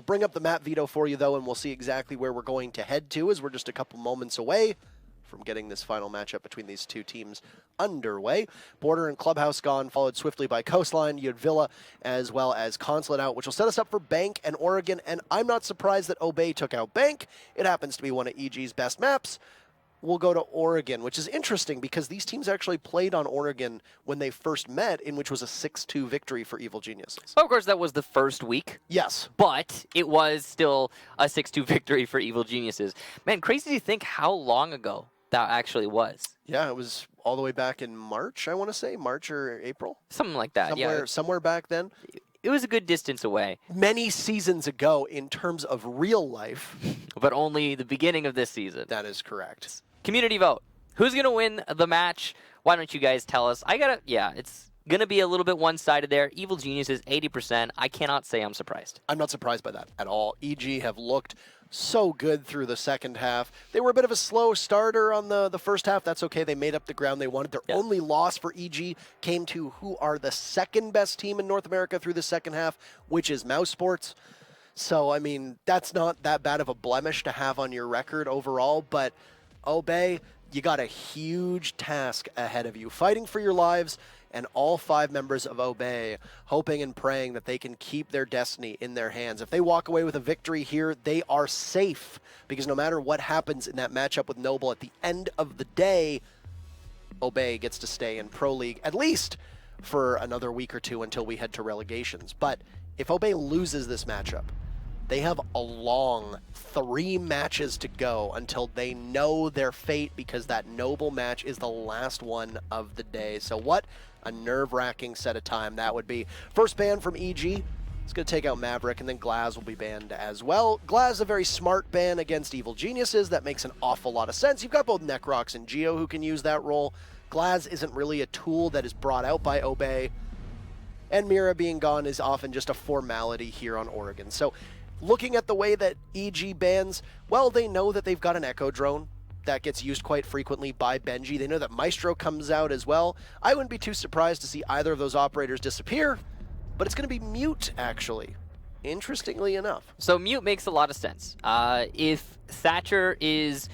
bring up the map veto for you, though, and we'll see exactly where we're going to head to, as we're just a couple moments away from getting this final matchup between these two teams underway. Border and Clubhouse gone, followed swiftly by Coastline, you had Villa, as well as Consulate out, which will set us up for Bank and Oregon, and I'm not surprised that Obey took out Bank. It happens to be one of EG's best maps. We'll go to Oregon, which is interesting because these teams actually played on Oregon when they first met, in which was a 6-2 victory for Evil Geniuses. Of course, that was the first week. Yes. But it was still a 6-2 victory for Evil Geniuses. Man, crazy to think how long ago that actually was. Yeah, it was all the way back in March, I want to say. March or April? Something like that, Somewhere back then. It was a good distance away. Many seasons ago in terms of real life. But only the beginning of this season. That is correct. Community vote. Who's going to win the match? Why don't you guys tell us? It's going to be a little bit one-sided there. Evil Geniuses, 80%. I cannot say I'm surprised. I'm not surprised by that at all. EG have looked so good through the second half. They were a bit of a slow starter on the first half. That's okay. They made up the ground they wanted. Their only loss for EG came to who are the second best team in North America through the second half, which is Mouse Sports. So, I mean, that's not that bad of a blemish to have on your record overall, but Obey, you got a huge task ahead of you, fighting for your lives, and all 5 members of Obey hoping and praying that they can keep their destiny in their hands. If they walk away with a victory here, they are safe, because no matter what happens in that matchup with Noble, at the end of the day, Obey gets to stay in Pro League, at least for another week or two until we head to relegations. But if Obey loses this matchup, they have a long 3 matches to go until they know their fate, because that Noble match is the last one of the day. So what a nerve-wracking set of time that would be. First ban from EG. It's going to take out Maverick, and then Glaz will be banned as well. Glaz is a very smart ban against Evil Geniuses. That makes an awful lot of sense. You've got both Necrox and Geo who can use that role. Glaz isn't really a tool that is brought out by Obey. And Mira being gone is often just a formality here on Oregon. So looking at the way that EG bans, well, they know that they've got an Echo drone that gets used quite frequently by Benji. They know that Maestro comes out as well. I wouldn't be too surprised to see either of those operators disappear, but it's going to be Mute, actually, interestingly enough. So Mute makes a lot of sense. If Thatcher is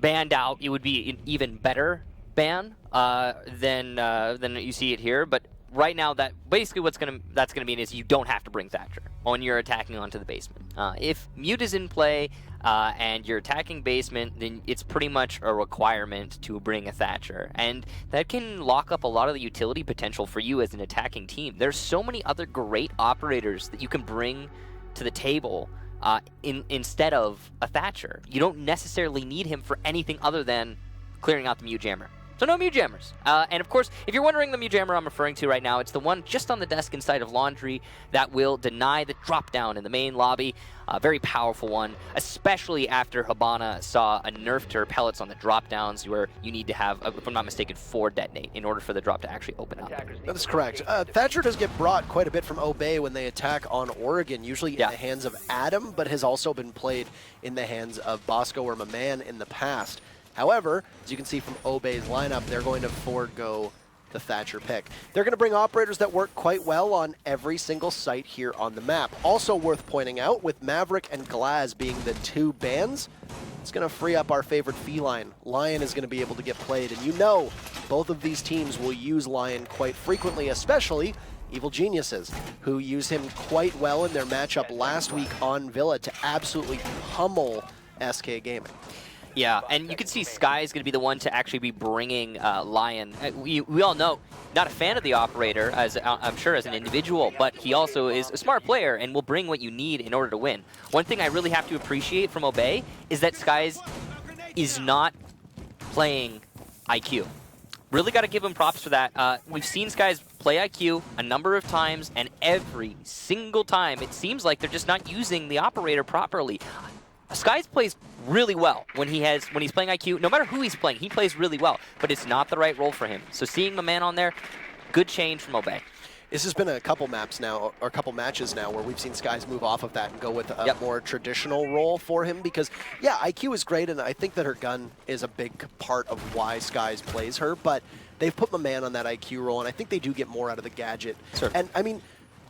banned out, it would be an even better ban than you see it here, but right now, that basically that's gonna mean is you don't have to bring Thatcher when you're attacking onto the basement. If Mute is in play and you're attacking basement, then it's pretty much a requirement to bring a Thatcher, and that can lock up a lot of the utility potential for you as an attacking team. There's so many other great operators that you can bring to the table instead of a Thatcher. You don't necessarily need him for anything other than clearing out the Mute Jammer. So no Mute Jammers. And of course, if you're wondering the Mute Jammer I'm referring to right now, it's the one just on the desk inside of Laundry that will deny the drop down in the main lobby. A very powerful one, especially after Habana saw a nerf to her pellets on the drop downs, where you need to have, if I'm not mistaken, 4 detonate in order for the drop to actually open up. That is correct. Thatcher does get brought quite a bit from Obey when they attack on Oregon, usually in the hands of Adam, but has also been played in the hands of Bosco or Maman in the past. However, as you can see from Obey's lineup, they're going to forego the Thatcher pick. They're going to bring operators that work quite well on every single site here on the map. Also worth pointing out, with Maverick and Glaz being the 2 bans, it's going to free up our favorite feline. Lion is going to be able to get played, and you know both of these teams will use Lion quite frequently, especially Evil Geniuses, who use him quite well in their matchup last week on Villa to absolutely pummel SK Gaming. Yeah, and you can see Sky is going to be the one to actually be bringing Lion. We all know, not a fan of the operator, as I'm sure as an individual, but he also is a smart player and will bring what you need in order to win. One thing I really have to appreciate from Obey is that Skies is not playing IQ. Really got to give him props for that. We've seen Skies play IQ a number of times, and every single time it seems like they're just not using the operator properly. Skies plays really well when he's playing IQ. No matter who he's playing, he plays really well, but it's not the right role for him. So seeing the man on there, good change from Obey. This has been a couple maps now, or a couple matches now, where we've seen Skies move off of that and go with a more traditional role for him, because, yeah, IQ is great, and I think that her gun is a big part of why Skies plays her, but they've put my man on that IQ role, and I think they do get more out of the gadget. Sure. And, I mean,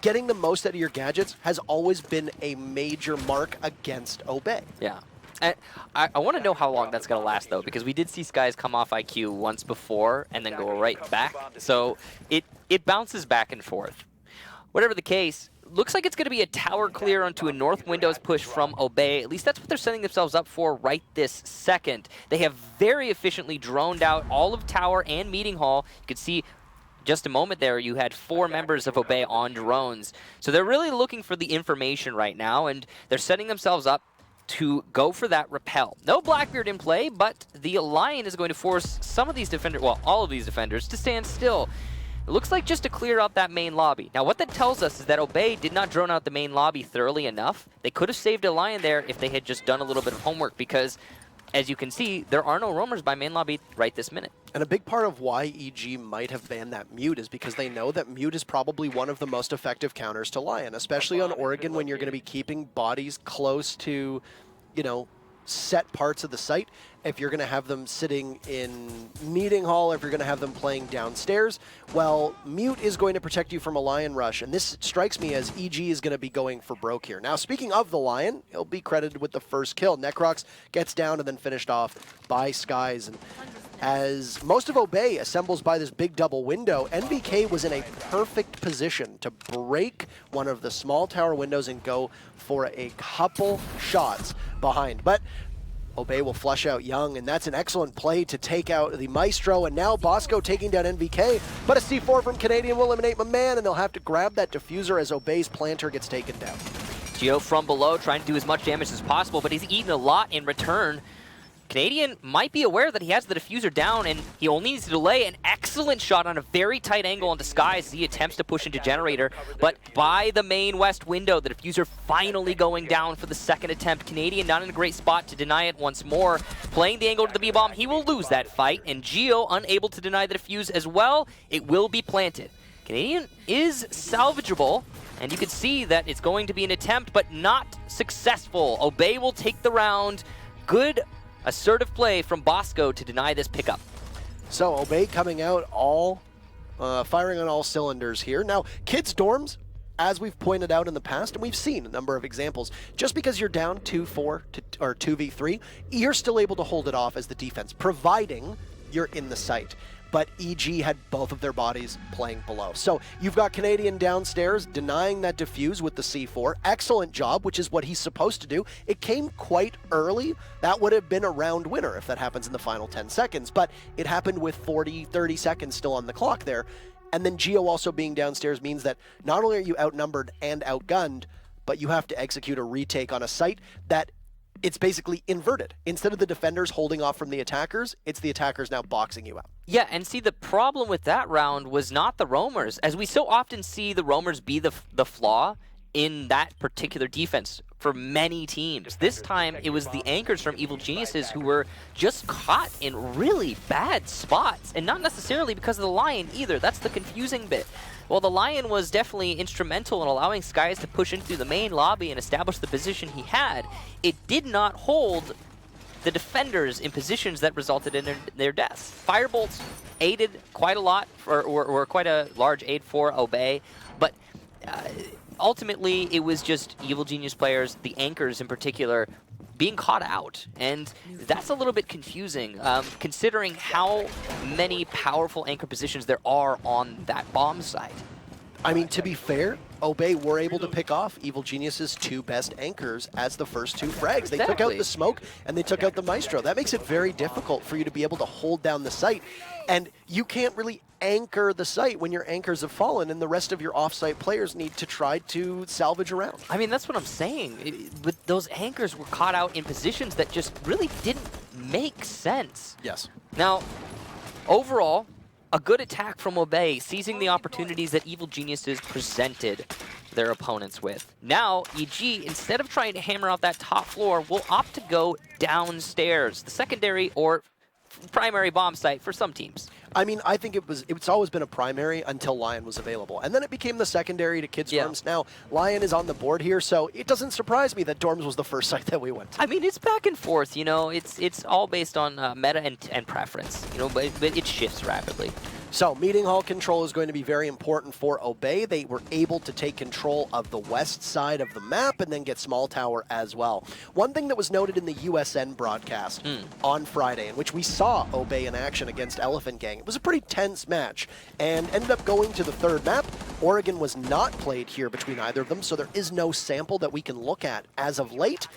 getting the most out of your gadgets has always been a major mark against Obey. Yeah. And I want to know how long that's going to last, though, because we did see Skies come off IQ once before and then go right back. So it bounces back and forth. Whatever the case, looks like it's going to be a tower clear onto a north windows push from Obey. At least that's what they're setting themselves up for right this second. They have very efficiently droned out all of tower and meeting hall. You could see just a moment there, you had 4 members of Obey on drones. So they're really looking for the information right now, and they're setting themselves up to go for that repel. No Blackbeard in play, but the Lion is going to force some of these defenders, well, all of these defenders, to stand still. It looks like just to clear out that main lobby. Now, what that tells us is that Obey did not drone out the main lobby thoroughly enough. They could have saved a Lion there if they had just done a little bit of homework, because as you can see, there are no roamers by main lobby right this minute. And a big part of why EG might have banned that mute is because they know that mute is probably one of the most effective counters to Lion, especially on Oregon when you're going to be keeping bodies close to, you know, set parts of the site. If you're going to have them sitting in meeting hall, if you're going to have them playing downstairs, well, mute is going to protect you from a Lion rush. And this strikes me as EG is going to be going for broke here. Now, speaking of the Lion, he'll be credited with the first kill. Necrox gets down and then finished off by Skies. And as most of Obey assembles by this big double window, NBK was in a perfect position to break one of the small tower windows and go for a couple shots behind. But Obey will flush out Young, and that's an excellent play to take out the Maestro, and now Bosco taking down NVK, but a C4 from Canadian will eliminate my man, and they'll have to grab that diffuser as Obey's planter gets taken down. Geo from below trying to do as much damage as possible, but he's eaten a lot in return. Canadian might be aware that he has the diffuser down, and he only needs to delay an excellent shot on a very tight angle onto Skies as he attempts to push into Generator, but by the main west window, the diffuser finally going down for the second attempt. Canadian not in a great spot to deny it once more. Playing the angle to the B-bomb, he will lose that fight, and Geo unable to deny the defuse as well. It will be planted. Canadian is salvageable, and you can see that it's going to be an attempt, but not successful. Obey will take the round. Good assertive play from Bosco to deny this pickup. So Obey coming out all, firing on all cylinders here. Now, kids' dorms, as we've pointed out in the past, and we've seen a number of examples, just because you're down 2-4 or 2v3, you're still able to hold it off as the defense, providing you're in the site. But EG had both of their bodies playing below. So you've got Canadian downstairs denying that defuse with the C4. Excellent job, which is what he's supposed to do. It came quite early. That would have been a round winner if that happens in the final 10 seconds. But it happened with 40, 30 seconds still on the clock there. And then Geo also being downstairs means that not only are you outnumbered and outgunned, but you have to execute a retake on a site that it's basically inverted. Instead of the defenders holding off from the attackers, it's the attackers now boxing you out. Yeah, and see, the problem with that round was not the roamers, as we so often see the roamers be the flaw in that particular defense for many teams. This time, it was the anchors from Evil Geniuses who were just caught in really bad spots, and not necessarily because of the Lion either. That's the confusing bit. Well, the Lion was definitely instrumental in allowing Skies to push into the main lobby and establish the position he had. It did not hold the defenders in positions that resulted in their deaths. Firebolts aided quite a lot, or quite a large aid for Obey, but ultimately it was just Evil Genius players, the anchors in particular, being caught out, and that's a little bit confusing, considering how many powerful anchor positions there are on that bomb site. I mean, to be fair, Obey were able to pick off Evil Genius's 2 best anchors as the first 2 frags. They took out the smoke and they took out the Maestro. That makes it very difficult for you to be able to hold down the site, and you can't really anchor the site when your anchors have fallen and the rest of your off-site players need to try to salvage around. I mean, that's what I'm saying. But those anchors were caught out in positions that just really didn't make sense. Yes. Now, overall, a good attack from Obey, seizing the opportunities that Evil Geniuses presented their opponents with. Now, EG, instead of trying to hammer out that top floor, will opt to go downstairs, the secondary or primary bomb site for some teams. I mean, I think it's always been a primary until Lion was available. And then it became the secondary to kids' dorms. Now, Lion is on the board here, so it doesn't surprise me that dorms was the first site that we went to. I mean, it's back and forth, you know. It's all based on meta and preference, you know, but it shifts rapidly. So meeting hall control is going to be very important for Obey. They were able to take control of the west side of the map and then get small tower as well. One thing that was noted in the USN broadcast on Friday, in which we saw Obey in action against Elephant Gang, it was a pretty tense match and ended up going to the third map. Oregon was not played here between either of them, so there is no sample that we can look at as of late.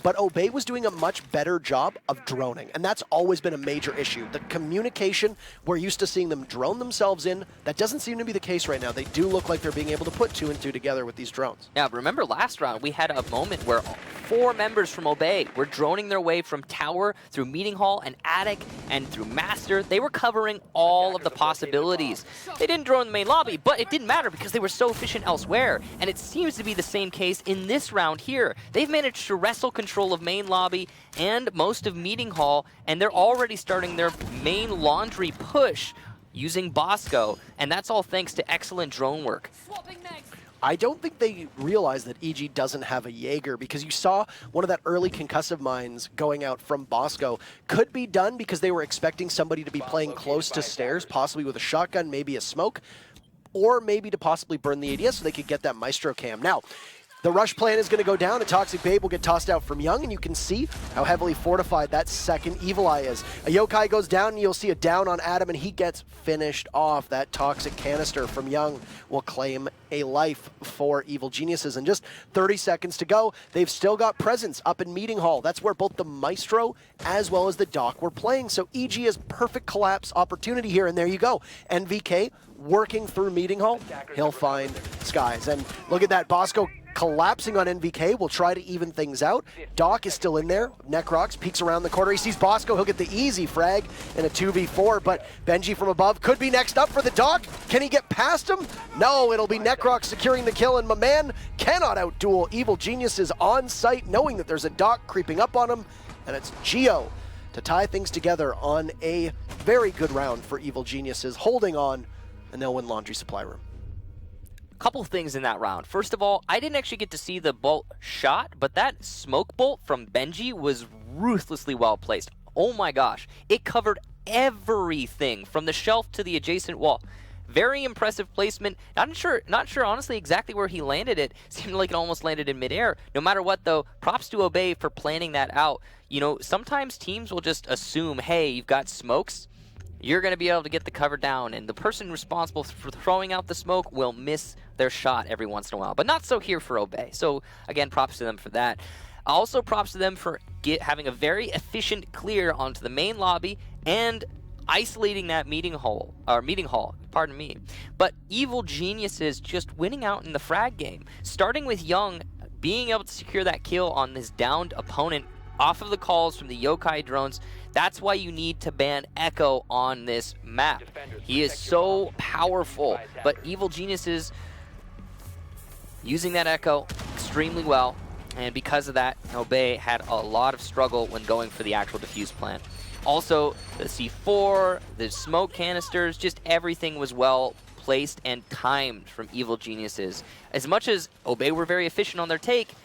But Obey was doing a much better job of droning, and that's always been a major issue. The communication, we're used to seeing them drone themselves in. That doesn't seem to be the case right now. They do look like they're being able to put 2 and 2 together with these drones. Yeah, remember last round, we had a moment where 4 members from Obey were droning their way from tower through meeting hall and attic and through master. They were covering all of the possibilities. They didn't drone the main lobby, but it didn't matter because they were so efficient elsewhere. And it seems to be the same case in this round here. They've managed to wrestle control of main lobby and most of meeting hall, and they're already starting their main laundry push using Bosco, and that's all thanks to excellent drone work. I don't think they realize that EG doesn't have a Jaeger, because you saw one of that early concussive mines going out from Bosco. Could be done because they were expecting somebody to be playing close to stairs, possibly with a shotgun, maybe a smoke, or maybe to possibly burn the ADS so they could get that Maestro cam. Now, the rush plan is going to go down. A Toxic Babe will get tossed out from Young, and you can see how heavily fortified that second Evil Eye is. A Yokai goes down, and you'll see a down on Adam, and he gets finished off. That Toxic Canister from Young will claim a life for Evil Geniuses. And just 30 seconds to go. They've still got presence up in Meeting Hall. That's where both the Maestro as well as the Doc were playing. So EG has perfect collapse opportunity here, and there you go. NVK working through Meeting Hall. He'll find Skies. And look at that, Bosco collapsing on NVK will try to even things out. Doc is still in there. Necrox peeks around the corner. He sees Bosco. He'll get the easy frag in a 2v4, but Benji from above could be next up for the Doc. Can he get past him? No, it'll be Necrox securing the kill, and my man cannot outduel Evil Geniuses on site, knowing that there's a Doc creeping up on him, and it's Geo to tie things together on a very good round for Evil Geniuses, holding on, and they'll win Laundry Supply Room. Couple things in that round. First of all, I didn't actually get to see the bolt shot, but that smoke bolt from Benji was ruthlessly well placed. Oh my gosh. It covered everything from the shelf to the adjacent wall. Very impressive placement. Not sure honestly exactly where he landed it. Seemed like it almost landed in midair. No matter what though, props to Obey for planning that out. You know, sometimes teams will just assume, hey, you've got smokes, you're going to be able to get the cover down, and the person responsible for throwing out the smoke will miss their shot every once in a while. But not so here for Obey. So, again, props to them for that. Also, props to them for having a very efficient clear onto the main lobby and isolating that meeting hall, pardon me. But Evil Geniuses just winning out in the frag game. Starting with Young, being able to secure that kill on this downed opponent off of the calls from the Yokai drones. That's why you need to ban Echo on this map. He is so powerful, but Evil Geniuses using that Echo extremely well, and because of that, Obey had a lot of struggle when going for the actual defuse plant. Also, the C4, the smoke canisters, just everything was well placed and timed from Evil Geniuses. As much as Obey were very efficient on their take,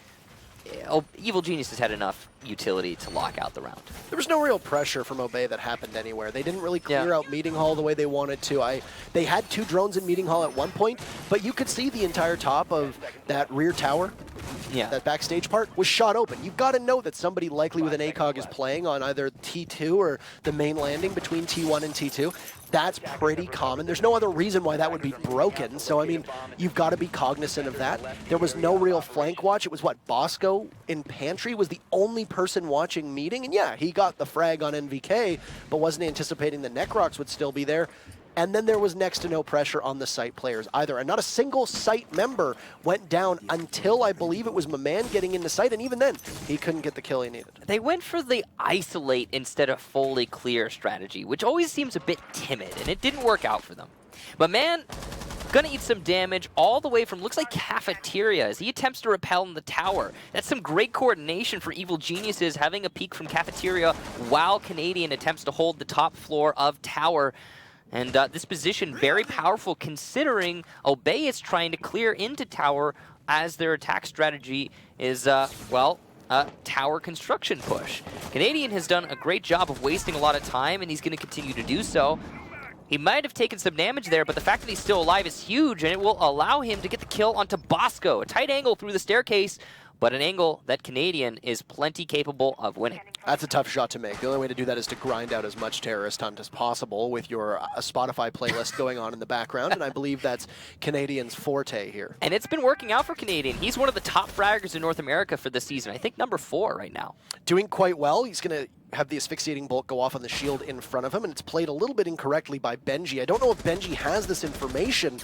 Evil Geniuses had enough utility to lock out the round. There was no real pressure from Obey that happened anywhere. They didn't really clear out Meeting Hall the way they wanted to. They had 2 drones in Meeting Hall at one point, but you could see the entire top of that rear tower, that backstage part, was shot open. You've got to know that somebody likely with an ACOG is playing on either T2 or the main landing between T1 and T2. That's pretty common. There's no other reason why that would be broken. So, I mean, you've got to be cognizant of that. There was no real flank watch. It was what, Bosco in Pantry was the only person watching Meeting. And yeah, he got the frag on NVK, but wasn't anticipating the Necrox would still be there. And then there was next to no pressure on the site players either. And not a single site member went down until I believe it was Maman getting into site. And even then, he couldn't get the kill he needed. They went for the isolate instead of fully clear strategy, which always seems a bit timid, and it didn't work out for them. Maman gonna eat some damage all the way from, looks like Cafeteria, as he attempts to repel in the tower. That's some great coordination for Evil Geniuses, having a peek from Cafeteria while Canadian attempts to hold the top floor of tower. And this position, very powerful considering Obey is trying to clear into tower as their attack strategy is, tower construction push. Canadian has done a great job of wasting a lot of time, and he's going to continue to do so. He might have taken some damage there, but the fact that he's still alive is huge, and it will allow him to get the kill onto Bosco. A tight angle through the staircase, but an angle that Canadian is plenty capable of winning. That's a tough shot to make. The only way to do that is to grind out as much terrorist hunt as possible with your Spotify playlist going on in the background, and I believe that's Canadian's forte here. And it's been working out for Canadian. He's one of the top fraggers in North America for this season. I think number 4 right now. Doing quite well. He's going to have the asphyxiating bolt go off on the shield in front of him, and it's played a little bit incorrectly by Benji. I don't know if Benji has this information.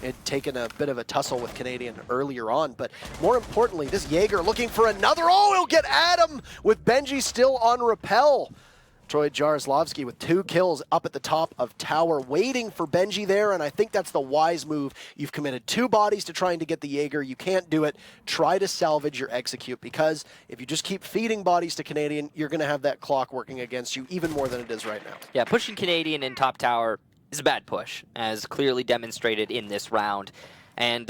Had taken a bit of a tussle with Canadian earlier on, but more importantly, this Jaeger looking for another. Oh, he'll get Adam with Benji still on rappel. Troy Jaroslavsky with 2 kills up at the top of tower, waiting for Benji there, and I think that's the wise move. You've committed 2 bodies to trying to get the Jaeger. You can't do it. Try to salvage your execute, because if you just keep feeding bodies to Canadian, you're going to have that clock working against you even more than it is right now. Yeah, pushing Canadian in top tower is a bad push, as clearly demonstrated in this round. And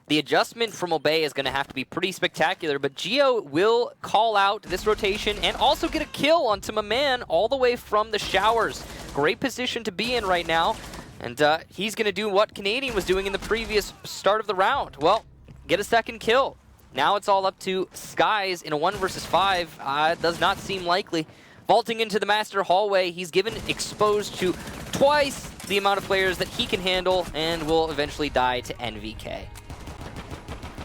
the adjustment from Obey is going to have to be pretty spectacular, but Geo will call out this rotation and also get a kill onto my man all the way from the showers. Great position to be in right now, and he's going to do what Canadian was doing in the previous start of the round. Well, get a second kill. Now it's all up to Skies in a 1 versus 5. Does not seem likely. Vaulting into the master hallway, he's given exposed to twice the amount of players that he can handle, and will eventually die to NVK.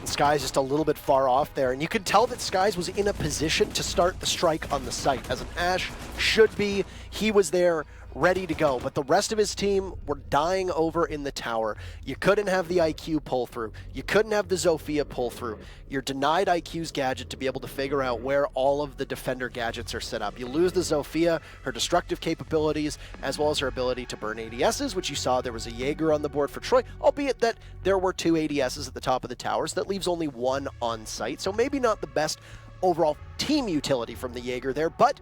Skies just a little bit far off there, and you could tell that Skies was in a position to start the strike on the site, as an Ashe should be. He was there, ready to go, but the rest of his team were dying over in the tower. You couldn't have the IQ pull through. You couldn't have the Zofia pull through. You're denied IQ's gadget to be able to figure out where all of the defender gadgets are set up. You lose the Zofia, her destructive capabilities, as well as her ability to burn ADSs, which you saw there was a Jaeger on the board for Troy, albeit that there were 2 ADSs at the top of the towers. That leaves only 1 on site, so maybe not the best overall team utility from the Jaeger there, but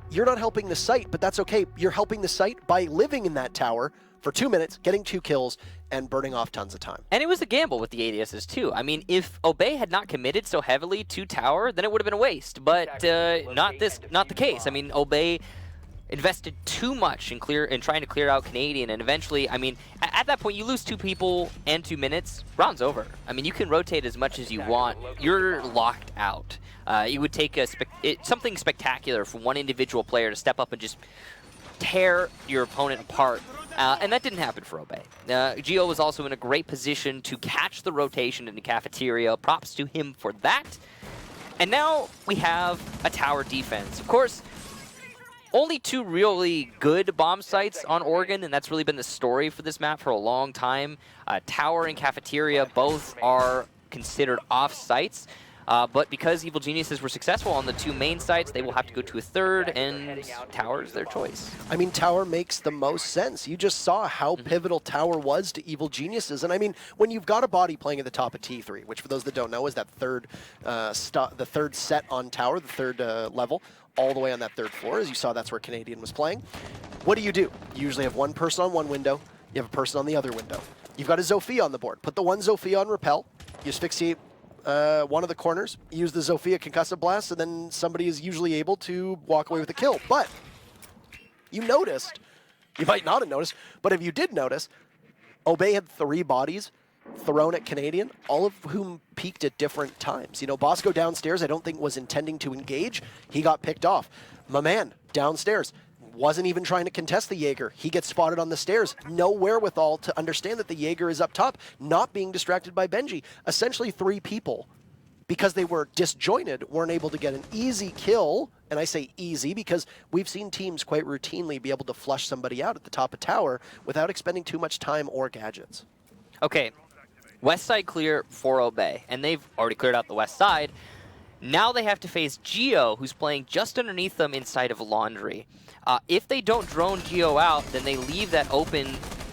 you're not helping the site, but that's okay. You're helping the site by living in that tower for 2 minutes, getting 2 kills, and burning off tons of time. And it was a gamble with the ADSs too. I mean, if Obey had not committed so heavily to tower, then it would have been a waste. But not the case. I mean, Obey invested too much in trying to clear out Canadian, and eventually, I mean, at that point, you lose 2 people and 2 minutes, round's over. I mean, you can rotate as much as you want. You're locked out. It would take something spectacular for one individual player to step up and just tear your opponent apart. And that didn't happen for Obey. Geo was also in a great position to catch the rotation in the cafeteria. Props to him for that. And now we have a tower defense. Of course, only 2 really good bomb sites on Oregon, and that's really been the story for this map for a long time. Tower and cafeteria both are considered off sites. But because Evil Geniuses were successful on the 2 main sites, they will have to go to a 3rd, and Tower's their choice. I mean, Tower makes the most sense. You just saw how pivotal Tower was to Evil Geniuses. And I mean, when you've got a body playing at the top of T3, which for those that don't know is that the third set on Tower, the 3rd level, all the way on that 3rd floor. As you saw, that's where Canadian was playing. What do? You usually have one person on one window, you have a person on the other window. You've got a Zofia on the board. Put the one Zofia on rappel, you asphyxiate one of the corners, use the Zofia concussive blast, and then somebody is usually able to walk away with a kill. But you noticed, you might not have noticed, but if you did notice, Obey had 3 bodies thrown at Canadian, all of whom peaked at different times. You know, Bosco downstairs, I don't think was intending to engage. He got picked off. My man downstairs wasn't even trying to contest the Jaeger. He gets spotted on the stairs. No wherewithal to understand that the Jaeger is up top, not being distracted by Benji. Essentially 3 people, because they were disjointed, weren't able to get an easy kill. And I say easy because we've seen teams quite routinely be able to flush somebody out at the top of tower without expending too much time or gadgets. Okay, west side clear for Obey, and they've already cleared out the west side. Now they have to face Geo, who's playing just underneath them inside of Laundry. If they don't drone Geo out, then they leave that open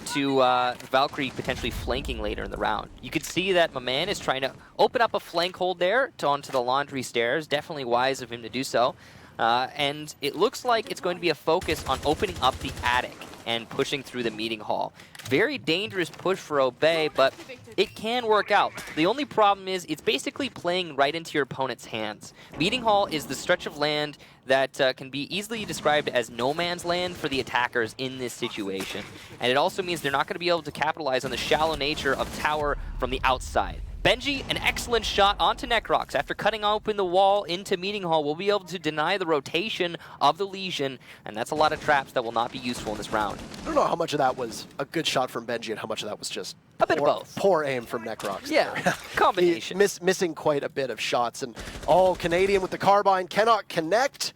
to Valkyrie potentially flanking later in the round. You can see that my man is trying to open up a flank hold there onto the Laundry stairs. Definitely wise of him to do so. And it looks like it's going to be a focus on opening up the attic. and pushing through the meeting hall. Very dangerous push for Obey, but it can work out. The only problem is it's basically playing right into your opponent's hands. Meeting hall is the stretch of land that can be easily described as no man's land for the attackers in this situation. And it also means they're not going to be able to capitalize on the shallow nature of tower from the outside. Benji, an excellent shot onto Necrox. After cutting open the wall into Meeting Hall, will be able to deny the rotation of the Legion, and that's a lot of traps that will not be useful in this round. I don't know how much of that was a good shot from Benji and how much of that was just a bit of both. Poor aim from Necrox. Yeah, combination. Missing quite a bit of shots. And Canadian with the carbine cannot connect.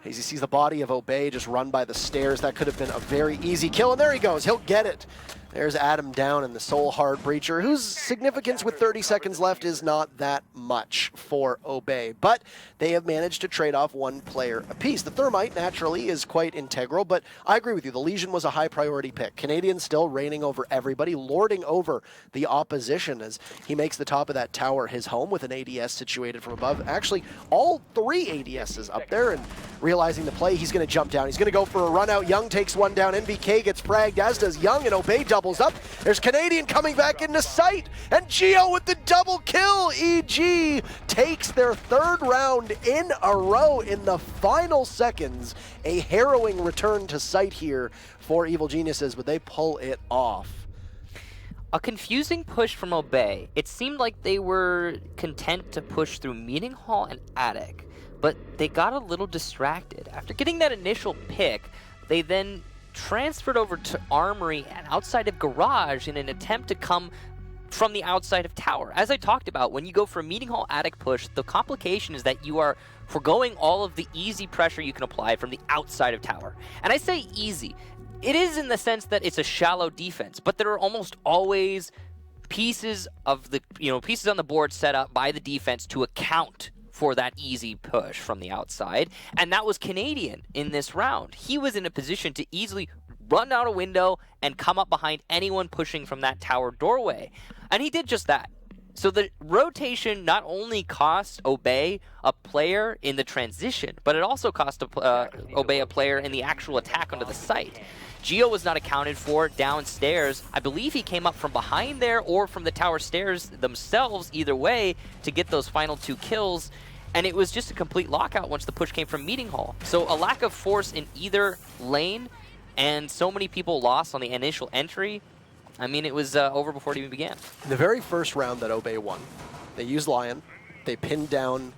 As he sees the body of Obey just run by the stairs, that could have been a very easy kill. And there he goes. He'll get it. There's Adam down and the Soul Heart Breacher, whose significance with 30 seconds left is not that much for Obey. But they have managed to trade off one player apiece. The Thermite, naturally, is quite integral, but I agree with you. The Legion was a high priority pick. Canadian still reigning over everybody, lording over the opposition as he makes the top of that tower his home with an ADS situated from above. Actually, all 3 ADSs up there, and realizing the play, he's going to jump down. He's going to go for a run out. Young takes one down. NVK gets fragged, as does Young, and Obey doubles up. There's Canadian coming back into sight, and Geo with the double kill. EG takes their 3rd round in a row in the final seconds. A harrowing return to sight here for Evil Geniuses, but they pull it off. A confusing push from Obey. It seemed like they were content to push through Meeting Hall and Attic, but they got a little distracted. After getting that initial pick, they then transferred over to Armory and outside of Garage in an attempt to come from the outside of Tower. As I talked about, when you go for a Meeting Hall Attic push, the complication is that you are foregoing all of the easy pressure you can apply from the outside of Tower. And I say easy. It is in the sense that it's a shallow defense, but there are almost always pieces of the, pieces on the board set up by the defense to account for that easy push from the outside, and that was Canadian in this round. He was in a position to easily run out a window and come up behind anyone pushing from that tower doorway, and he did just that. So the rotation not only cost Obey a player in the transition, but it also cost Obey a player in the actual attack onto the site. Geo was not accounted for downstairs. I believe he came up from behind there or from the tower stairs themselves, either way, to get those final 2 kills. And it was just a complete lockout once the push came from Meeting Hall. So a lack of force in either lane, and so many people lost on the initial entry. I mean, it was over before it even began. The very first round that Obey won, they used Lion, they pinned down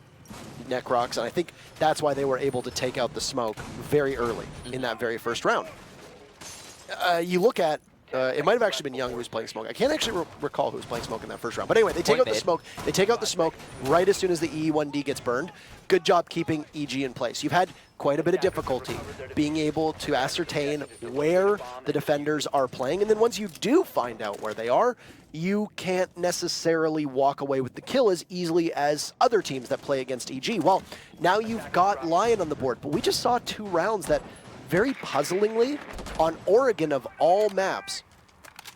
Necrox, and I think that's why they were able to take out the smoke very early in that very first round. You look at, it might have actually been Young who was playing smoke. I can't actually recall who was playing smoke in that first round. But anyway, they take out the smoke. They take out the smoke right as soon as the E1D gets burned. Good job keeping EG in place. You've had quite a bit of difficulty being able to ascertain where the defenders are playing. And then once you do find out where they are, you can't necessarily walk away with the kill as easily as other teams that play against EG. Well, now you've got Lion on the board, but we just saw 2 rounds that very puzzlingly, on Oregon of all maps,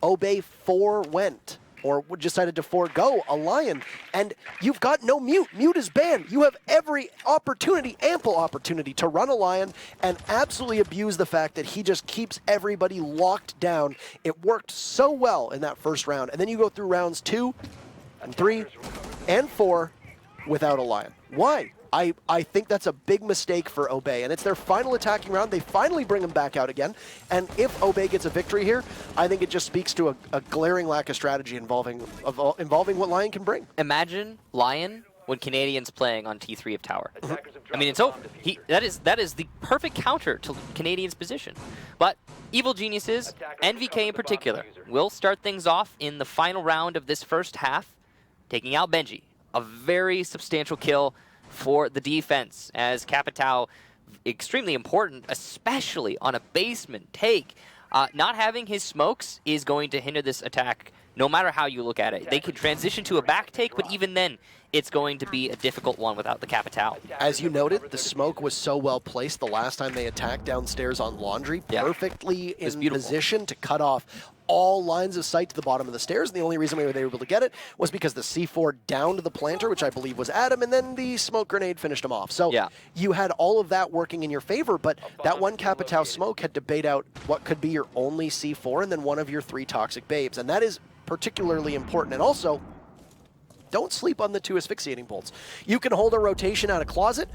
Obey forewent, or decided to forego a Lion, and you've got no Mute. Mute is banned. You have every opportunity, ample opportunity, to run a Lion and absolutely abuse the fact that he just keeps everybody locked down. It worked so well in that first round, and then you go through rounds 2 and 3 and 4 without a Lion. Why? I think that's a big mistake for Obey, and it's their final attacking round. They finally bring him back out again, and if Obey gets a victory here, I think it just speaks to a glaring lack of strategy involving what Lion can bring. Imagine Lion when Canadian's playing on T3 of Tower. I mean, it's over. That is the perfect counter to Canadian's position. But Evil Geniuses, NVK in particular, will start things off in the final round of this first half, taking out Benji. A very substantial kill for the defense, as Capitao, extremely important, especially on a basement take. Not having his smokes is going to hinder this attack no matter how you look at it. They could transition to a back take, but even then, it's going to be a difficult one without the Capitao. As you noted, the smoke was so well placed the last time they attacked downstairs on Laundry, perfectly in position to cut off all lines of sight to the bottom of the stairs, and the only reason they were able to get it was because the C4 downed the planter, which I believe was Adam, and then the smoke grenade finished him off. So you had all of that working in your favor, but that one Capitao smoke had to bait out what could be your only C4 and then one of your 3 toxic babes, and that is particularly important. And also, don't sleep on the 2 asphyxiating bolts. You can hold a rotation out of closet,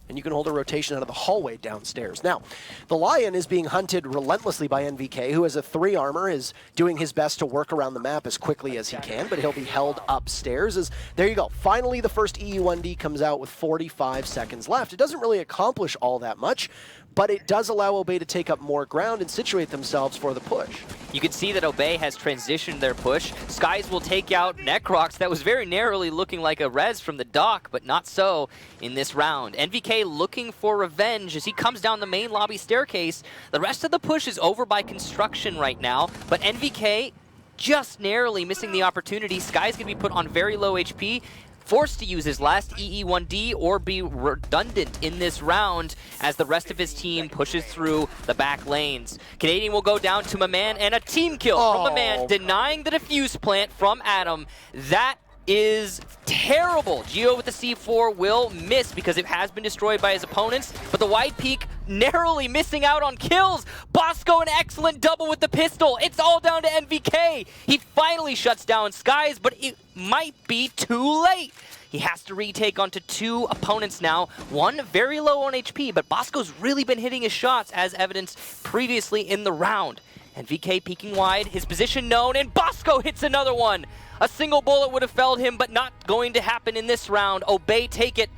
and you can hold a rotation out of the hallway downstairs. Now, the Lion is being hunted relentlessly by NVK, who has a 3 armor, is doing his best to work around the map as quickly as he can, but he'll be held upstairs. There you go. Finally, the first EU1D comes out with 45 seconds left. It doesn't really accomplish all that much, but it does allow Obey to take up more ground and situate themselves for the push. You can see that Obey has transitioned their push. Skies will take out Necrox. That was very narrowly looking like a res from the dock, but not so in this round. NVK looking for revenge as he comes down the main lobby staircase. The rest of the push is over by construction right now, but NVK just narrowly missing the opportunity. Sky's going to be put on very low HP, forced to use his last EE1D or be redundant in this round as the rest of his team pushes through the back lanes. Canadian will go down to Maman, and a team kill from Maman, denying the defuse plant from Adam. That is terrible. Geo with the C4 will miss because it has been destroyed by his opponents, but the wide peak narrowly missing out on kills. Bosco, an excellent double with the pistol. It's all down to NVK. He finally shuts down Skies, but it might be too late. He has to retake onto 2 opponents now. One very low on HP, but Bosco's really been hitting his shots as evidenced previously in the round. NVK peeking wide, his position known, and Bosco hits another one. A single bullet would have felled him, but not going to happen in this round. Obey take it,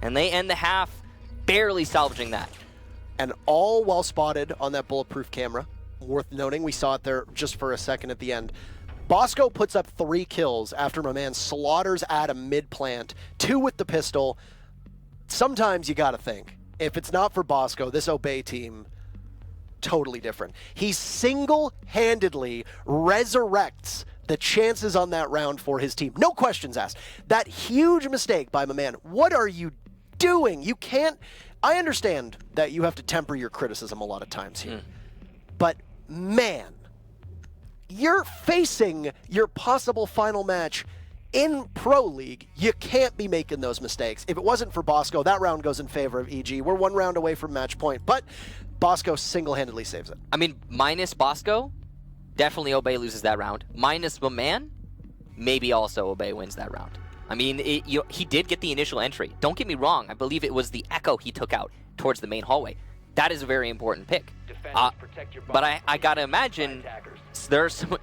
and they end the half barely salvaging that. And all well spotted on that bulletproof camera. Worth noting, we saw it there just for a second at the end. Bosco puts up 3 kills after my man slaughters Adam mid-plant, 2 with the pistol. Sometimes you gotta think, if it's not for Bosco, this Obey team, totally different. He single-handedly resurrects the chances on that round for his team. No questions asked. That huge mistake by my man. What are you doing? You can't... I understand that you have to temper your criticism a lot of times here. But, man, you're facing your possible final match in Pro League. You can't be making those mistakes. If it wasn't for Bosco, that round goes in favor of EG. We're 1 round away from match point, but Bosco single-handedly saves it. I mean, minus Bosco, definitely Obey loses that round. Minus Maman, maybe also Obey wins that round. I mean, he did get the initial entry. Don't get me wrong. I believe it was the Echo he took out towards the main hallway. That is a very important pick. But I gotta imagine there's some,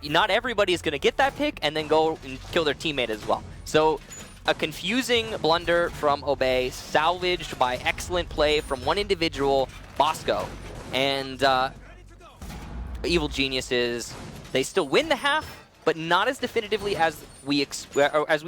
not everybody is gonna get that pick and then go and kill their teammate as well. So a confusing blunder from Obey, salvaged by excellent play from one individual, Bosco, and Evil Geniuses. They still win the half, but not as definitively as we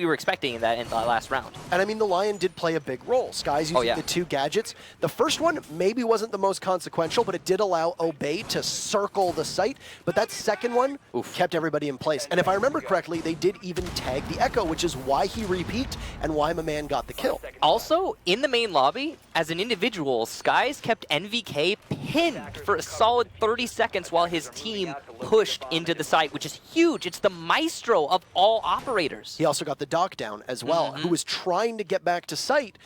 were expecting in that last round. And I mean, the Lion did play a big role. Skies using the 2 gadgets. The first one maybe wasn't the most consequential, but it did allow Obey to circle the site. But that second one kept everybody in place. And if I remember correctly, they did even tag the Echo, which is why he repeaked and why my man got the kill. Also, in the main lobby, as an individual, Skies kept NVK pinned for a solid 30 seconds while his team pushed into the site, which is huge. It's the maestro of all operators. He also got the dock down as well, who was trying to get back to site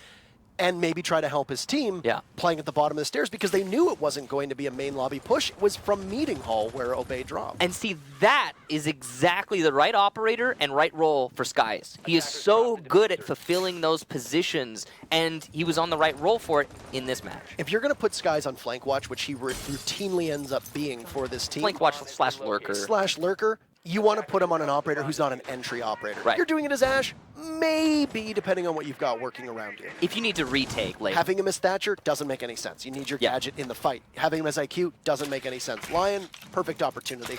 and maybe try to help his team playing at the bottom of the stairs because they knew it wasn't going to be a main lobby push. It was from Meeting Hall where Obey dropped. And see, that is exactly the right operator and right role for Skies. He is so good at fulfilling those positions, and he was on the right role for it in this match. If you're going to put Skies on flank watch, which he routinely ends up being for this team. Flank watch / lurker. You want to put him on an operator who's not an entry operator. Right. You're doing it as Ash, maybe, depending on what you've got working around you. If you need to retake later. Having him as Thatcher doesn't make any sense. You need your gadget in the fight. Having him as IQ doesn't make any sense. Lion, perfect opportunity.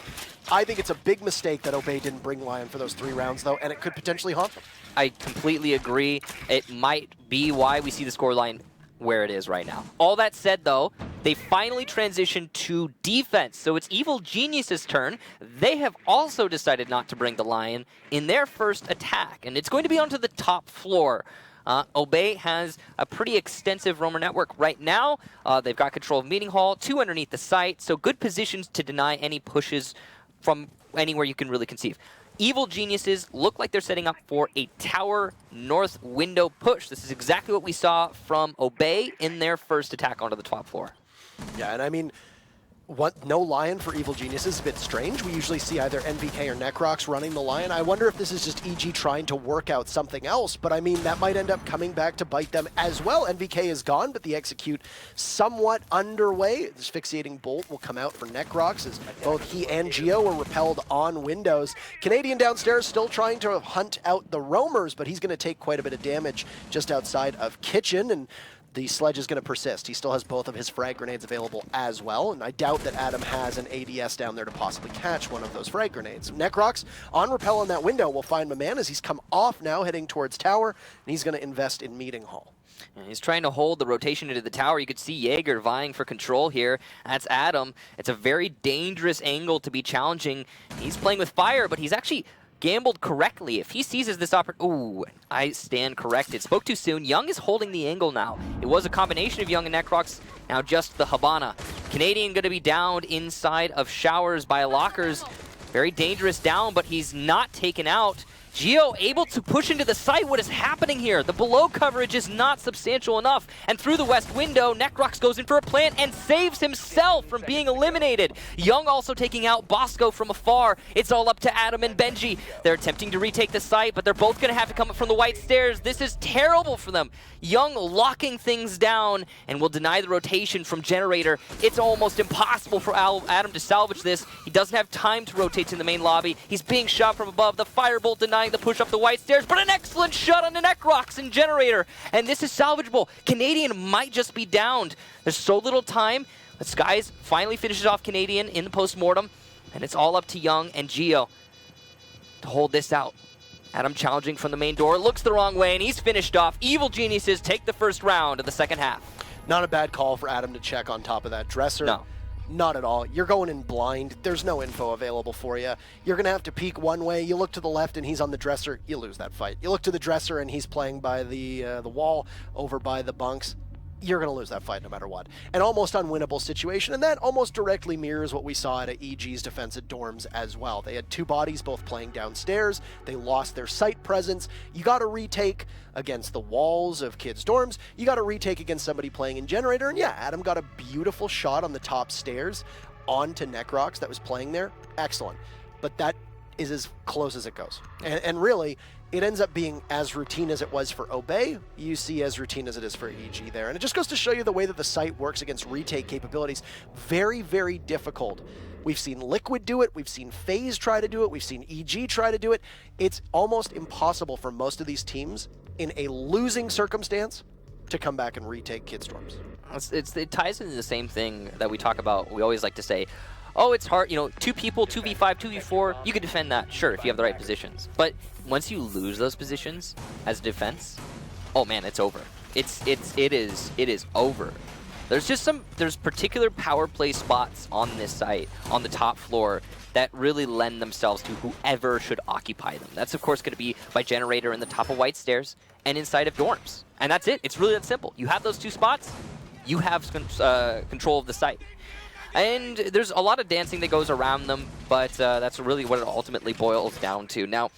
I think it's a big mistake that Obey didn't bring Lion for those 3 rounds, though, and it could potentially haunt them. I completely agree. It might be why we see the scoreline where it is right now. All that said, though, they finally transitioned to defense, so it's Evil Genius's turn. They have also decided not to bring the Lion in their first attack, and it's going to be onto the top floor. Obey has a pretty extensive roamer network right now. They've got control of Meeting Hall, 2 underneath the site, so good positions to deny any pushes from anywhere you can really conceive. Evil Geniuses look like they're setting up for a tower north window push. This is exactly what we saw from Obey in their first attack onto the top floor. Yeah, and I mean, no Lion for Evil Genius is a bit strange. We usually see either NVK or Necrox running the Lion. I wonder if this is just EG trying to work out something else, but I mean, that might end up coming back to bite them as well. NVK is gone, but the execute somewhat underway. This Asphyxiating Bolt will come out for Necrox as both he and Geo were repelled on windows. Canadian downstairs still trying to hunt out the roamers, but he's going to take quite a bit of damage just outside of Kitchen, and the sledge is going to persist. He still has both of his frag grenades available as well, and I doubt that Adam has an ADS down there to possibly catch one of those frag grenades. Necrox, on repel on that window, will find Maman as he's come off now, heading towards tower, and he's going to invest in Meeting Hall. And he's trying to hold the rotation into the tower. You could see Jaeger vying for control here. That's Adam. It's a very dangerous angle to be challenging. He's playing with fire, but he's actually gambled correctly. If he seizes this opportunity... Ooh, I stand corrected. Spoke too soon. Young is holding the angle now. It was a combination of Young and Necrox. Now just the Habana. Canadian going to be downed inside of Showers by Lockers. Very dangerous down, but he's not taken out. Geo able to push into the site. What is happening here? The below coverage is not substantial enough. And through the west window, Necrox goes in for a plant and saves himself from being eliminated. Young also taking out Bosco from afar. It's all up to Adam and Benji. They're attempting to retake the site, but they're both going to have to come up from the white stairs. This is terrible for them. Young locking things down and will deny the rotation from Generator. It's almost impossible for Adam to salvage this. He doesn't have time to rotate to the main lobby. He's being shot from above. The Firebolt denying the push up the white stairs, but an excellent shot on the Necrox and Generator. And this is salvageable. Canadian might just be downed. There's so little time. But Skies finally finishes off Canadian in the post-mortem, and it's all up to Young and Geo to hold this out. Adam challenging from the main door, looks the wrong way, and he's finished off. Evil Geniuses take the first round of the second half. Not a bad call for Adam to check on top of that dresser. No. Not at all. You're going in blind. There's no info available for you. You're going to have to peek one way. You look to the left and he's on the dresser. You lose that fight. You look to the dresser and he's playing by the wall over by the bunks. You're going to lose that fight no matter what. An almost unwinnable situation, and that almost directly mirrors what we saw at EG's defense at dorms as well. They had two bodies both playing downstairs. They lost their site presence. You got to retake against the walls of kids' dorms. You got to retake against somebody playing in Generator, and yeah, Adam got a beautiful shot on the top stairs onto Necrox that was playing there. Excellent. But that is as close as it goes. And really, it ends up being as routine as it was for Obey. You see as routine as it is for EG there. And it just goes to show you the way that the site works against retake capabilities. Very, very difficult. We've seen Liquid do it. We've seen FaZe try to do it. We've seen EG try to do it. It's almost impossible for most of these teams in a losing circumstance to come back and retake Kid Storms. It ties into the same thing that we talk about. We always like to say, oh, it's hard, you know, two people, 2v5, 2v4, you can defend that, sure, if you have the right positions. But once you lose those positions as defense, oh man, it's over. It is over. There's particular power play spots on this site, on the top floor, that really lend themselves to whoever should occupy them. That's of course going to be by Generator in the top of white stairs and inside of dorms. And that's it. It's really that simple. You have those two spots, you have control of the site. And there's a lot of dancing that goes around them, but that's really what it ultimately boils down to. Now,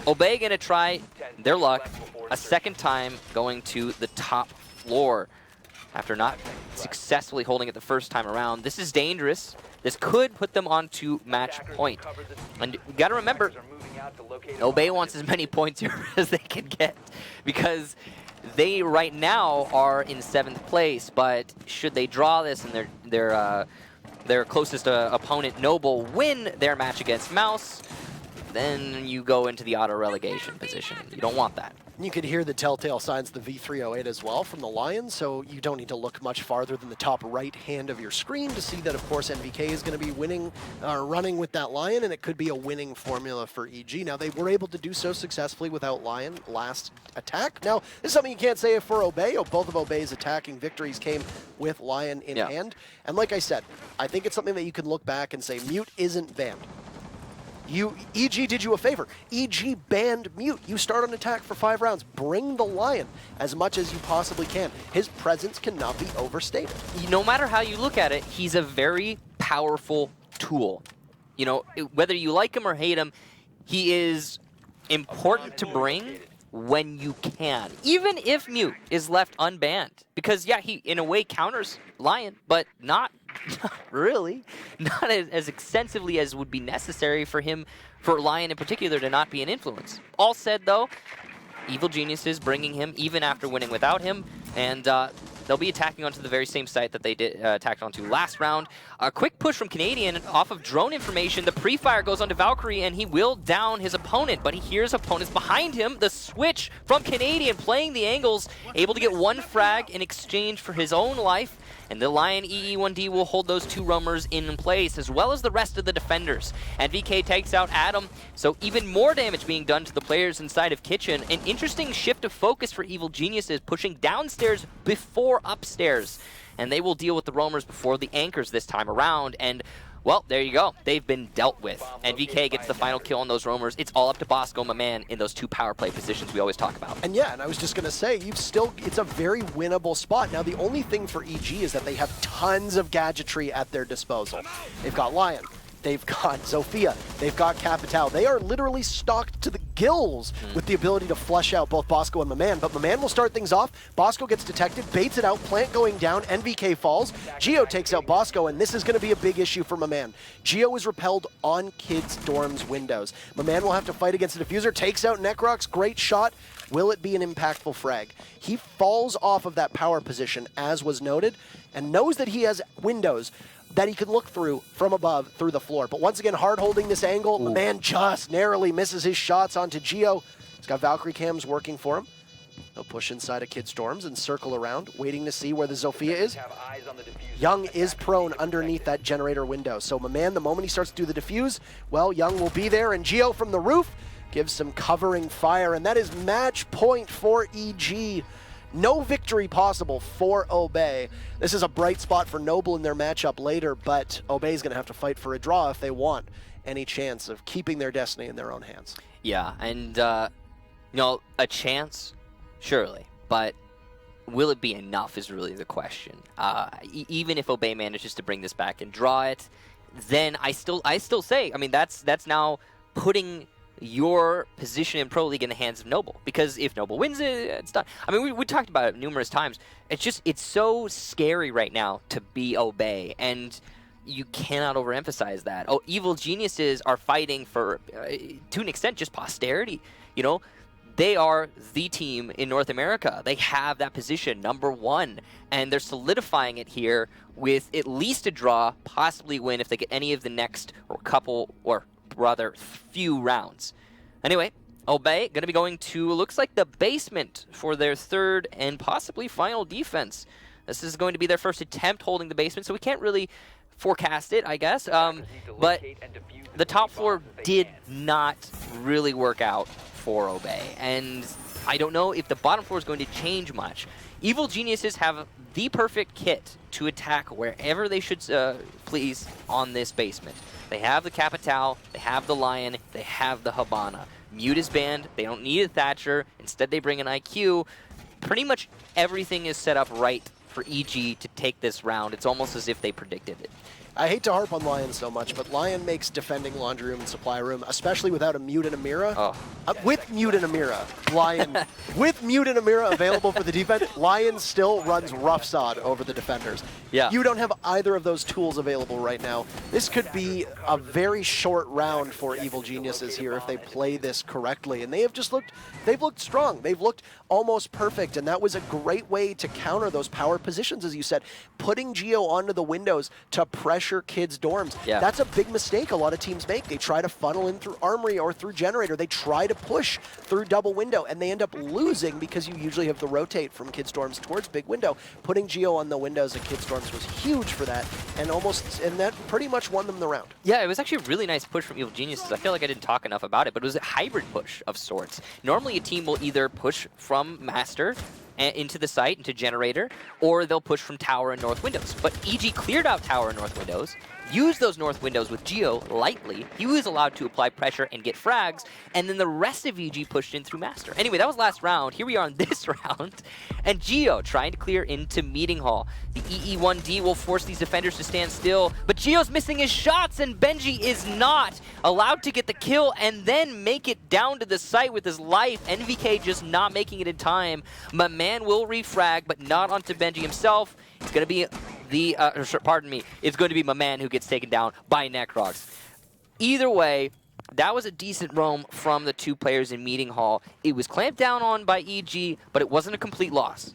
Obey going to try their luck a second time going to the top floor after not successfully holding it the first time around. This is dangerous. This could put them onto match point. And you got to remember, Obey wants as many points here as they can get, because they right now are in 7th place, but should they draw this and their closest opponent, Noble, win their match against Mouse, then you go into the auto relegation position. You don't want that. You can hear the telltale signs of the V308 as well from the Lions, so you don't need to look much farther than the top right hand of your screen to see that, of course, NVK is going to be winning, running with that Lion, and it could be a winning formula for EG. Now, they were able to do so successfully without Lion last attack. Now, this is something you can't say for Obey. Both of Obey's attacking victories came with Lion in hand. And like I said, I think it's something that you can look back and say, Mute isn't banned. EG did you a favor. EG banned Mute. You start an attack for 5 rounds. Bring the Lion as much as you possibly can. His presence cannot be overstated. No matter how you look at it, he's a very powerful tool. You know, whether you like him or hate him, he is important to bring when you can, even if Mute is left unbanned. Because, yeah, he, in a way, counters Lion, but not really. Not as extensively as would be necessary for him, for Lion in particular, to not be an influence. All said, though, Evil Geniuses bringing him even after winning without him, and they'll be attacking onto the very same site that they did attacked onto last round. A quick push from Canadian off of drone information. The pre-fire goes onto Valkyrie, and he will down his opponent, but he hears opponents behind him. The switch from Canadian, playing the angles, able to get one frag in exchange for his own life. And the Lion EE1D will hold those two roamers in place, as well as the rest of the defenders. And VK takes out Adam, so even more damage being done to the players inside of Kitchen. An interesting shift of focus for Evil Geniuses, pushing downstairs before upstairs. And they will deal with the roamers before the anchors this time around. And, well, there you go. They've been dealt with. And VK gets the final kill on those roamers. It's all up to Bosco, my man, in those two power play positions we always talk about. And yeah, and I was just going to say, it's a very winnable spot. Now, the only thing for EG is that they have tons of gadgetry at their disposal. They've got Lion. They've got Zofia. They've got Capital. They are literally stocked to the gills with the ability to flush out both Bosco and Maman. But Maman will start things off. Bosco gets detected, baits it out, plant going down, NVK falls. Geo takes out Bosco, and this is going to be a big issue for Maman. Geo is repelled on Kids' Dorms windows. Maman will have to fight against the diffuser, takes out Necrox, great shot. Will it be an impactful frag? He falls off of that power position, as was noted, and knows that he has windows that he can look through from above through the floor. But once again, hard holding this angle. The man just narrowly misses his shots onto Geo. He's got Valkyrie cams working for him. He'll push inside of Kid Storms and circle around, waiting to see where the Zofia is. Young is prone underneath that generator window. So Maman, the moment he starts to do the defuse, well, Young will be there, and Geo from the roof gives some covering fire, and that is match point for EG. No victory possible for Obey. This is a bright spot for Noble in their matchup later, but Obey's going to have to fight for a draw if they want any chance of keeping their destiny in their own hands. Yeah, and, you know, a chance, surely, but will it be enough is really the question. Even if Obey manages to bring this back and draw it, then I still say, I mean, that's now putting your position in Pro League in the hands of Noble. Because if Noble wins it, it's done. I mean, we talked about it numerous times. It's so scary right now to be Obey, and you cannot overemphasize that. Oh, Evil Geniuses are fighting for, to an extent, just posterity. You know, they are the team in North America. They have that position, #1, and they're solidifying it here with at least a draw, possibly win if they get any of the next or couple, or rather few rounds. Anyway, Obey going to be going to, looks like, the basement for their third and possibly final defense. This is going to be their first attempt holding the basement, so we can't really forecast it, I guess. But the top floor did not really work out for Obey, and I don't know if the bottom floor is going to change much. Evil Geniuses have the perfect kit to attack wherever they should please on this basement. They have the Capital, they have the Lion, they have the Habana. Mute is banned, they don't need a Thatcher, instead they bring an IQ. Pretty much everything is set up right for EG to take this round. It's almost as if they predicted it. I hate to harp on Lion so much, but Lion makes defending laundry room and supply room, especially without a Mute and a Mira. With Mute and a Mira, Lion, with Mute and a Mira available for the defense, Lion still runs rough sod over the defenders. Yeah. You don't have either of those tools available right now. This could be a very short round for Evil Geniuses here if they play this correctly, and they have just they've looked strong. They've looked almost perfect, and that was a great way to counter those power positions, as you said. Putting Geo onto the windows to pressure Kids' Dorms. Yeah. That's a big mistake a lot of teams make. They try to funnel in through Armory or through Generator. They try to push through double window, and they end up losing because you usually have the rotate from Kids' Dorms towards big window. Putting Geo on the windows at Kids' Dorms was huge for that, and that pretty much won them the round. Yeah, it was actually a really nice push from Evil Geniuses. I feel like I didn't talk enough about it, but it was a hybrid push of sorts. Normally a team will either push from Master into the site, into Generator, or they'll push from Tower and North Windows. But EG cleared out Tower and North Windows, use those north windows with Geo lightly. He was allowed to apply pressure and get frags, and then the rest of EG pushed in through Master. Anyway, that was last round. Here we are in this round, and Geo trying to clear into Meeting Hall. The EE1D will force these defenders to stand still, but Geo's missing his shots, and Benji is not allowed to get the kill and then make it down to the site with his life. NVK just not making it in time. My man will refrag, but not onto Benji himself. It's going to be it's going to be my man who gets taken down by Necrox. Either way, that was a decent roam from the two players in Meeting Hall. It was clamped down on by EG, but it wasn't a complete loss.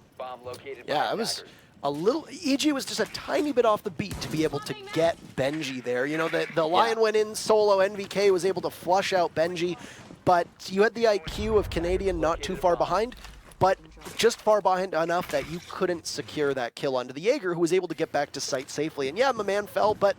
Yeah, it was a little... EG was just a tiny bit off the beat to be able to get Benji there. You know, the Lion went in solo, NVK was able to flush out Benji, but you had the IQ of Canadian not too far behind, but just far behind enough that you couldn't secure that kill onto the Jaeger, who was able to get back to site safely. And yeah, my man fell, but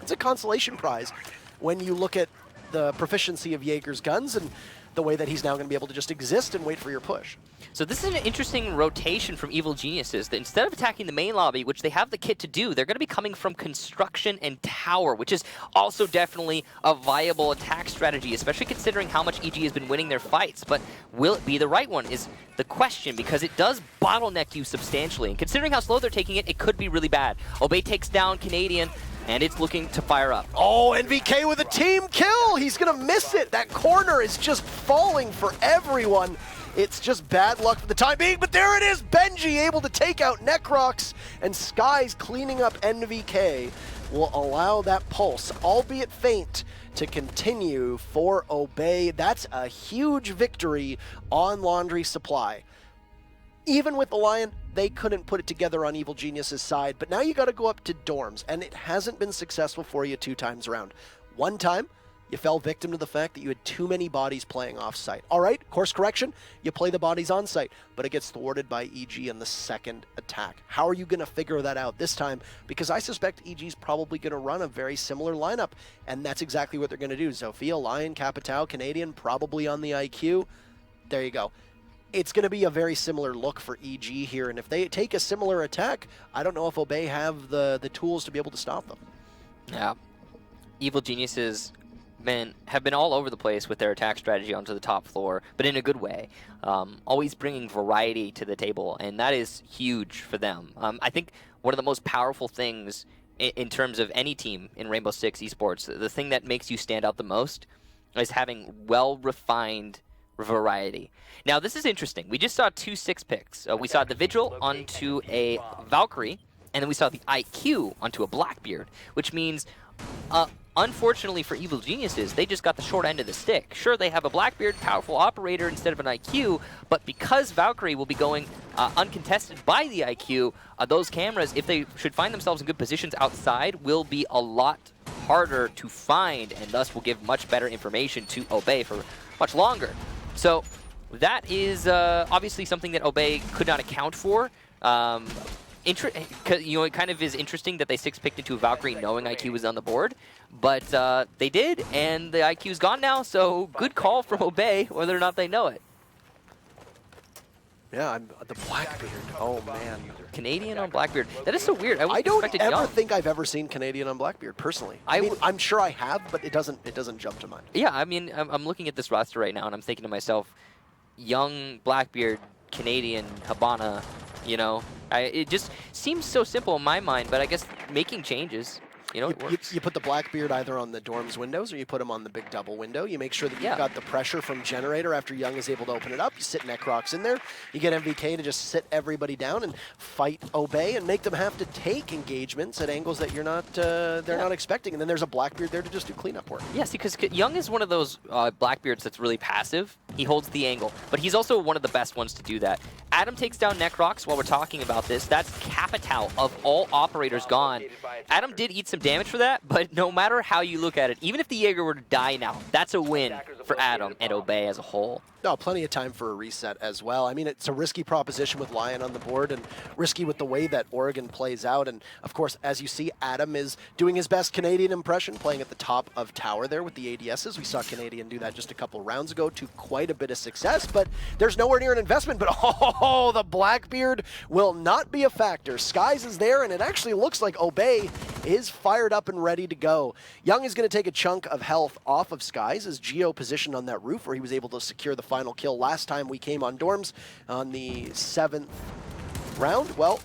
it's a consolation prize when you look at the proficiency of Jaeger's guns and the way that he's now going to be able to just exist and wait for your push. So this is an interesting rotation from Evil Geniuses, that instead of attacking the main lobby, which they have the kit to do, they're going to be coming from construction and tower, which is also definitely a viable attack strategy, especially considering how much EG has been winning their fights. But will it be the right one is the question, because it does bottleneck you substantially. And considering how slow they're taking it, it could be really bad. Obey takes down Canadian, and it's looking to fire up. Oh, NVK with a team kill! He's gonna miss it! That corner is just falling for everyone. It's just bad luck for the time being, but there it is! Benji able to take out Necrox, and Skies cleaning up NVK will allow that pulse, albeit faint, to continue for Obey. That's a huge victory on Laundry Supply. Even with the Lion, they couldn't put it together on Evil Genius's side, but now you got to go up to dorms, and it hasn't been successful for you 2 times around. One time, you fell victim to the fact that you had too many bodies playing off-site. All right, course correction, you play the bodies on-site, but it gets thwarted by EG in the second attack. How are you going to figure that out this time? Because I suspect EG's probably going to run a very similar lineup, and that's exactly what they're going to do. Zofia, Lion, Capitao, Canadian, probably on the IQ. There you go. It's going to be a very similar look for EG here, and if they take a similar attack, I don't know if Obey have the tools to be able to stop them. Yeah. Evil Geniuses have been all over the place with their attack strategy onto the top floor, but in a good way. Always bringing variety to the table, and that is huge for them. I think one of the most powerful things in terms of any team in Rainbow Six Esports, the thing that makes you stand out the most is having well-refined variety. Now, this is interesting. We just saw 2 6 picks. We saw the Vigil onto a Valkyrie, and then we saw the IQ onto a Blackbeard, which means, unfortunately for Evil Geniuses, they just got the short end of the stick. Sure, they have a Blackbeard, powerful operator instead of an IQ, but because Valkyrie will be going uncontested by the IQ, those cameras, if they should find themselves in good positions outside, will be a lot harder to find, and thus will give much better information to Obey for much longer. So that is obviously something that Obey could not account for. It kind of is interesting that they 6-picked into a Valkyrie knowing IQ was on the board, but they did, and the IQ's gone now, so good call from Obey, whether or not they know it. Yeah, the Blackbeard. Oh, man. Canadian on Blackbeard. That is so weird. I don't ever think I've ever seen Canadian on Blackbeard, personally. I mean, I'm sure I have, but it doesn't jump to mind. Yeah, I mean, I'm looking at this roster right now, and I'm thinking to myself, young Blackbeard, Canadian, Habana, you know, it just seems so simple in my mind, but I guess making changes, you know, it works. You put the Blackbeard either on the dorms windows or you put him on the big double window. You make sure that you've got the pressure from Generator after Young is able to open it up. You sit Necrox in there. You get MVK to just sit everybody down and fight Obey and make them have to take engagements at angles that you're not they're not expecting. And then there's a Blackbeard there to just do cleanup work. Yes, because Young is one of those Blackbeards that's really passive. He holds the angle, but he's also one of the best ones to do that. Adam takes down Necrox while we're talking about this. That's Capitao of all operators gone. Adam did eat some damage for that, but no matter how you look at it, even if the Jaeger were to die now, that's a win for Adam and Obey as a whole. No, plenty of time for a reset as well. I mean, it's a risky proposition with Lion on the board and risky with the way that Oregon plays out. And, of course, as you see, Adam is doing his best Canadian impression, playing at the top of tower there with the ADSs. We saw Canadian do that just a couple rounds ago to quite a bit of success, but there's nowhere near an investment. But, oh, the Blackbeard will not be a factor. Skies is there, and it actually looks like Obey is fired up and ready to go. Young is going to take a chunk of health off of Skies as Geo positioned on that roof where he was able to secure the final kill last time we came on Dorms on the 7th round. Well,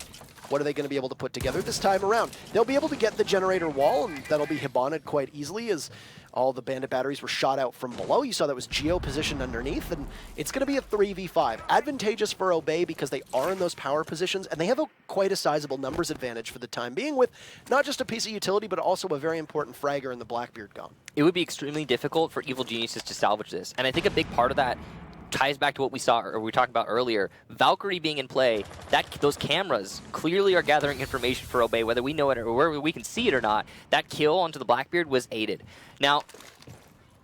what are they going to be able to put together this time around? They'll be able to get the generator wall, and that'll be Hibona'd quite easily as all the bandit batteries were shot out from below. You saw that was Geo positioned underneath, and it's going to be a 3v5. Advantageous for Obey because they are in those power positions, and they have quite a sizable numbers advantage for the time being with not just a piece of utility, but also a very important fragger in the Blackbeard gone. It would be extremely difficult for Evil Geniuses to salvage this, and I think a big part of that ties back to what we saw, or we talked about earlier. Valkyrie being in play, those cameras clearly are gathering information for Obey, whether we know it or whether we can see it or not. That kill onto the Blackbeard was aided. Now,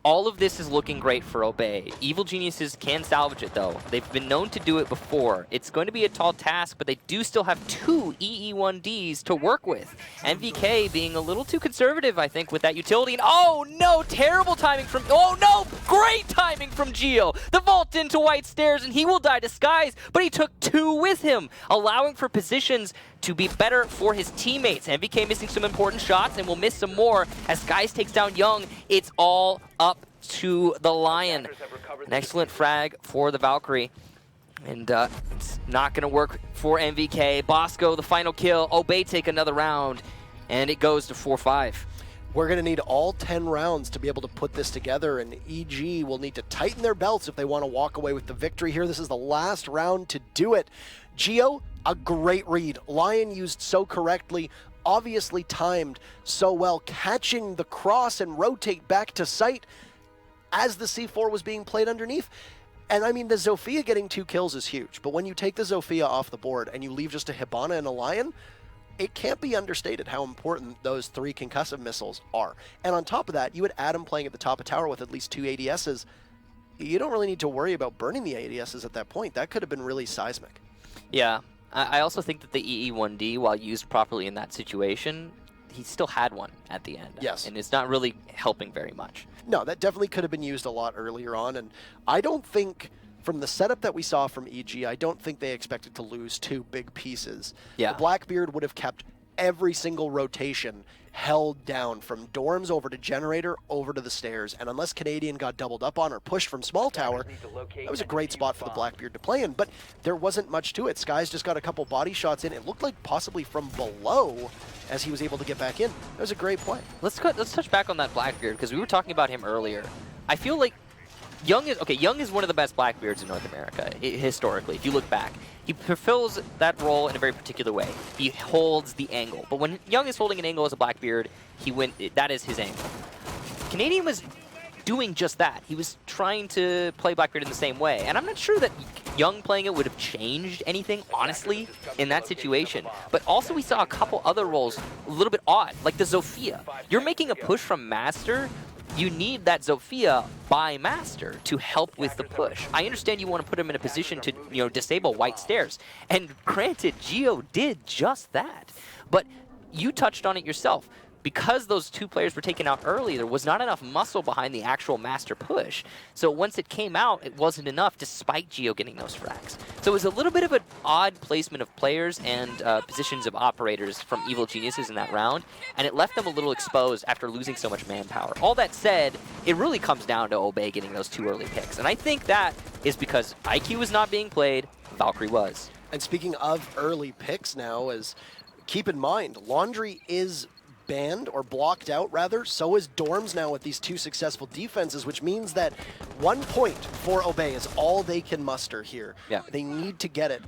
all of this is looking great for Obey. Evil Geniuses can salvage it, though. They've been known to do it before. It's going to be a tall task, but they do still have 2 EE1Ds to work with. MVK being a little too conservative, I think, with that utility. And oh, no! Terrible timing from... Oh, no! Great timing from Geo! The vault into White Stairs, and he will die to Skies, but he took 2 with him, allowing for positions to be better for his teammates. MVK missing some important shots and will miss some more as Skies takes down Young. It's all up to the Lion. An excellent frag for the Valkyrie. And it's not going to work for MVK. Bosco, the final kill. Obey take another round, and it goes to 4-5. We're going to need all 10 rounds to be able to put this together, and EG will need to tighten their belts if they want to walk away with the victory here. This is the last round to do it. Geo, a great read. Lion used so correctly, obviously timed so well, catching the cross and rotate back to sight as the C4 was being played underneath. And I mean, the Zofia getting 2 kills is huge, but when you take the Zofia off the board and you leave just a Hibana and a Lion, it can't be understated how important those 3 concussive missiles are. And on top of that, you had Adam playing at the top of tower with at least 2 ADSs. You don't really need to worry about burning the ADSs at that point. That could have been really seismic. Yeah, I also think that the EE1D, while used properly in that situation, he still had one at the end. Yes. And it's not really helping very much. No, that definitely could have been used a lot earlier on, and I don't think, from the setup that we saw from EG, I don't think they expected to lose 2 big pieces. Yeah. The Blackbeard would have kept every single rotation held down from dorms over to generator over to the stairs, and unless Canadian got doubled up on or pushed from small tower, that was a great spot for the Blackbeard to play in, but there wasn't much to it. Skies just got a couple body shots in. It looked like possibly from below as he was able to get back in. That was a great play. Let's touch back on that Blackbeard, because we were talking about him earlier. I feel like Young is one of the best Blackbeards in North America, historically, if you look back. He fulfills that role in a very particular way. He holds the angle. But when Young is holding an angle as a Blackbeard, that is his angle. Canadian was doing just that. He was trying to play Blackbeard in the same way. And I'm not sure that Young playing it would have changed anything, honestly, in that situation. But also we saw a couple other roles a little bit odd, like the Zofia. You're making a push from Master. You need that Zofia by Master to help with the push. I understand you want to put him in a position to, disable White Stairs. And granted, Geo did just that. But you touched on it yourself. Because those 2 players were taken out early, there was not enough muscle behind the actual Master push. So once it came out, it wasn't enough despite Geo getting those frags. So it was a little bit of an odd placement of players and positions of operators from Evil Geniuses in that round, and it left them a little exposed after losing so much manpower. All that said, it really comes down to Obey getting those 2 early picks, and I think that is because IQ was not being played, Valkyrie was. And speaking of early picks now, keep in mind, Laundry is banned, or blocked out rather, so is Dorms now with these 2 successful defenses, which means that 1 point for Obey is all they can muster here. Yeah. They need to get it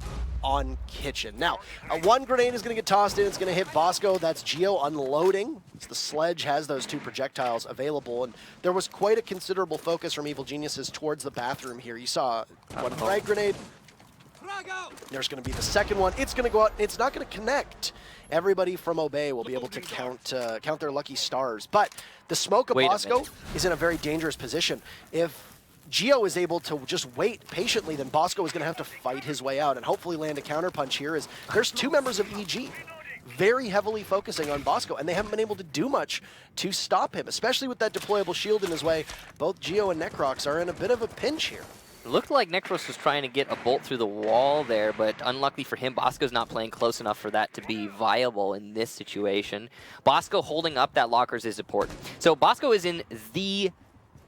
on Kitchen. Now, 1 grenade is going to get tossed in, it's going to hit Bosco, that's Geo unloading. The Sledge has those 2 projectiles available, and there was quite a considerable focus from Evil Geniuses towards the bathroom here. You saw 1 frag grenade, there's going to be the second one, it's going to go out, it's not going to connect. Everybody from Obey will be able to count their lucky stars. But the smoke of Bosco is in a very dangerous position. If Geo is able to just wait patiently, then Bosco is going to have to fight his way out and hopefully land a counterpunch here, as there's 2 members of EG very heavily focusing on Bosco, and they haven't been able to do much to stop him, especially with that deployable shield in his way. Both Geo and Necrox are in a bit of a pinch here. It looked like Necros was trying to get a bolt through the wall there, but unluckily for him, Bosco's not playing close enough for that to be viable in this situation. Bosco holding up that lockers is important. So Bosco is in the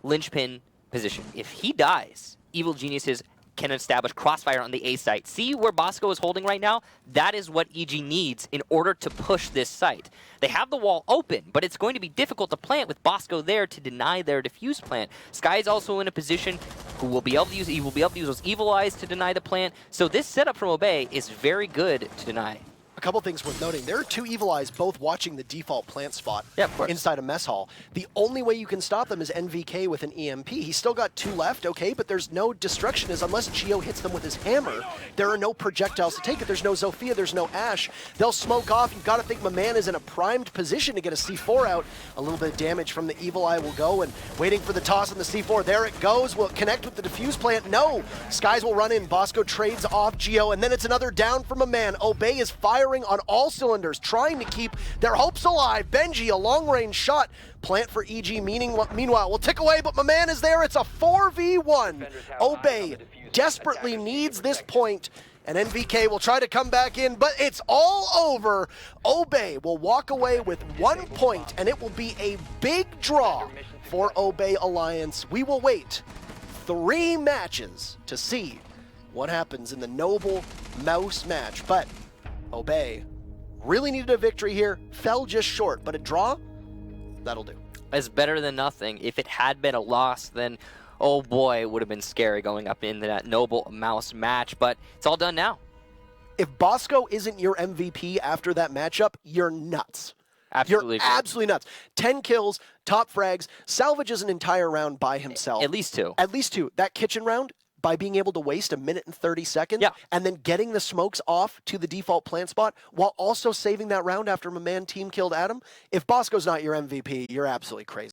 linchpin position. If he dies, Evil Geniuses can establish crossfire on the A site. See where Bosco is holding right now? That is what EG needs in order to push this site. They have the wall open, but it's going to be difficult to plant with Bosco there to deny their defuse plant. Sky is also in a position who will be able to use, he will be able to use those evil eyes to deny the plant. So this setup from Obey is very good to deny. A couple things worth noting. There are two Evil Eyes both watching the default plant spot inside a mess hall. The only way you can stop them is NVK with an EMP. He's still got 2 left, okay, but there's no destruction as unless Geo hits them with his hammer, there are no projectiles to take it. There's no Zofia, there's no Ash. They'll smoke off. You've got to think my man is in a primed position to get a C4 out. A little bit of damage from the Evil Eye will go, and waiting for the toss on the C4. There it goes. Will it connect with the defuse plant? No. Skies will run in. Bosco trades off Geo, and then it's another down from a man. Obey is firing on all cylinders, trying to keep their hopes alive. Benji, a long-range shot. Plant for EG, meanwhile, will tick away, but my man is there. It's a 4v1. Obey desperately needs this point, and NVK will try to come back in, but it's all over. Obey will walk away with 1 point, and it will be a big draw for Obey Alliance. We will wait 3 matches to see what happens in the Noble Mouse match, but Obey really needed a victory here, fell just short, but a draw, that'll do. It's better than nothing. If it had been a loss, then, oh boy, it would have been scary going up into that Noble Mouse match, but it's all done now. If Bosco isn't your MVP after that matchup, you're nuts. Absolutely. You're absolutely nuts. 10 kills, top frags, salvages an entire round by himself. At least 2. At least 2. That kitchen round, by being able to waste 1 minute and 30 seconds and then getting the smokes off to the default plant spot while also saving that round after my man team killed Adam. If Bosco's not your MVP, you're absolutely crazy.